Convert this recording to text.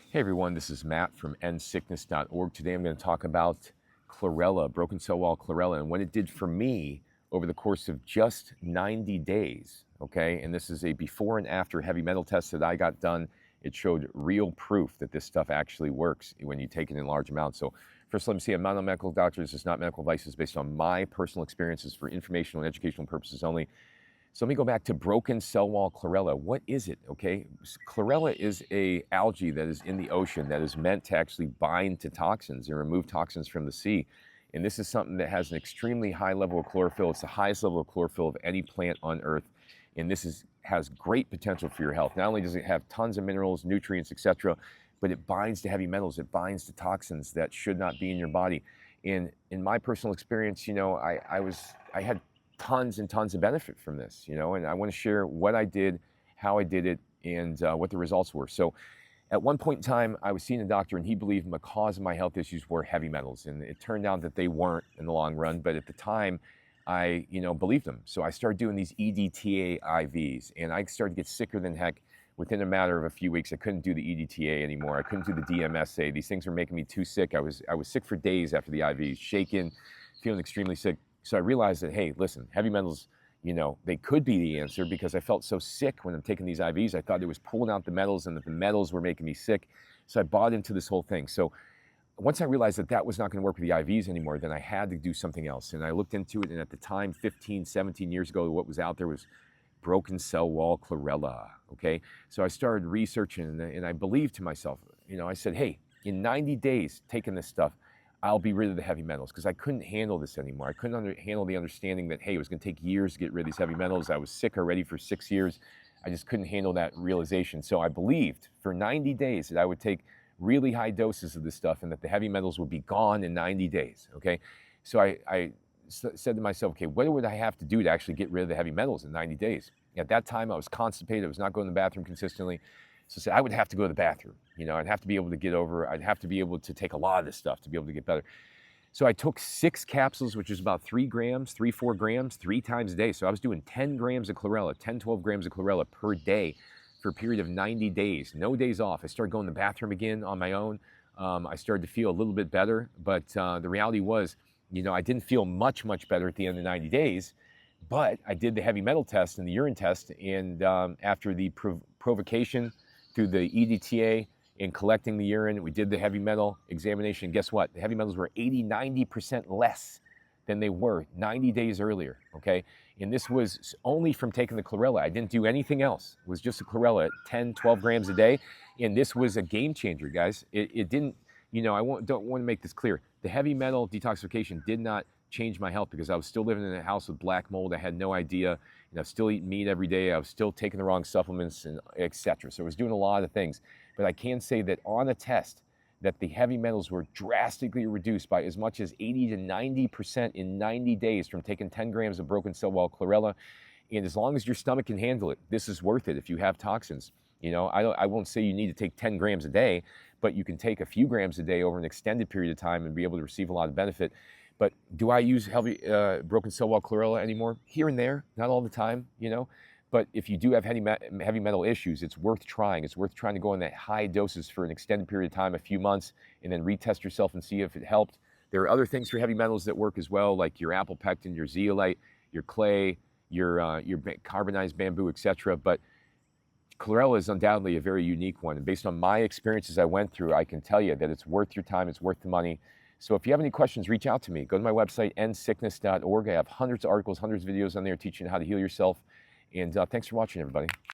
Hey everyone, this is Matt from endsickness.org. Today I'm going to talk about chlorella, broken cell wall chlorella, and what it did for me over the course of just 90 days. Okay, and this is a before and after heavy metal test that I got done. It showed real proof that this stuff actually works when you take it in large amounts. So first, let me say I'm not a medical doctor. This is not medical advice. It's based on my personal experiences for informational and educational purposes only. So let me go back to broken cell wall chlorella. What is it? Okay, chlorella is a algae that is in the ocean that is meant to actually bind to toxins and remove toxins from the sea. And this is something that has an extremely high level of chlorophyll. It's the highest level of chlorophyll of any plant on Earth. And this has great potential for your health. Not only does it have tons of minerals, nutrients, etc., but it binds to heavy metals. It binds to toxins that should not be in your body. And in my personal experience, I had tons and tons of benefit from this, and I want to share what I did, how I did it, and what the results were. So at one point in time, I was seeing a doctor and he believed the cause of my health issues were heavy metals. And it turned out that they weren't in the long run. But at the time, I believed them. So I started doing these EDTA IVs and I started to get sicker than heck within a matter of a few weeks. I couldn't do the EDTA anymore. I couldn't do the DMSA. These things were making me too sick. I was sick for days after the IVs, shaking, feeling extremely sick. So I realized that, hey, listen, heavy metals, they could be the answer because I felt so sick when I'm taking these IVs. I thought it was pulling out the metals and that the metals were making me sick. So I bought into this whole thing. So once I realized that that was not going to work with the IVs anymore, then I had to do something else. And I looked into it. And at the time, 15, 17 years ago, what was out there was broken cell wall chlorella. Okay. So I started researching and I believed to myself, I said, hey, in 90 days taking this stuff, I'll be rid of the heavy metals because I couldn't handle this anymore. I couldn't handle the understanding that, hey, it was going to take years to get rid of these heavy metals. I was sick already for 6 years. I just couldn't handle that realization. So I believed for 90 days that I would take really high doses of this stuff and that the heavy metals would be gone in 90 days, okay? So I said to myself, okay, what would I have to do to actually get rid of the heavy metals in 90 days? At that time, I was constipated. I was not going to the bathroom consistently. So I would have to go to the bathroom. I'd have to be able to get over, I'd have to be able to take a lot of this stuff to be able to get better. So I took 6 capsules, which is about 4 grams, 3 times a day. So I was doing 10 grams of chlorella, 10, 12 grams of chlorella per day for a period of 90 days, no days off. I started going to the bathroom again on my own. I started to feel a little bit better, but the reality was, I didn't feel much better at the end of 90 days, but I did the heavy metal test and the urine test. And after the provocation, through the EDTA and collecting the urine, we did the heavy metal examination. Guess what? The heavy metals were 80, 90% less than they were 90 days earlier, okay? And this was only from taking the chlorella. I didn't do anything else. It was just a chlorella at 10, 12 grams a day. And this was a game changer, guys. It didn't, don't want to make this clear. The heavy metal detoxification did not change my health because I was still living in a house with black mold. I had no idea. I was still eating meat every day. I was still taking the wrong supplements and etc. So I was doing a lot of things. But I can say that on a test that the heavy metals were drastically reduced by as much as 80 to 90% in 90 days from taking 10 grams of broken cell wall chlorella. And as long as your stomach can handle it, this is worth it if you have toxins. I won't say you need to take 10 grams a day, but you can take a few grams a day over an extended period of time and be able to receive a lot of benefit. But do I use heavy broken cell wall chlorella anymore? Here and there, not all the time, But if you do have heavy metal issues, it's worth trying. It's worth trying to go in that high doses for an extended period of time, a few months, and then retest yourself and see if it helped. There are other things for heavy metals that work as well, like your apple pectin, your zeolite, your clay, your carbonized bamboo, etc. But chlorella is undoubtedly a very unique one. And based on my experiences I went through, I can tell you that it's worth your time, it's worth the money. So if you have any questions, reach out to me. Go to my website, endsickness.org. I have hundreds of articles, hundreds of videos on there teaching you how to heal yourself. And thanks for watching, everybody.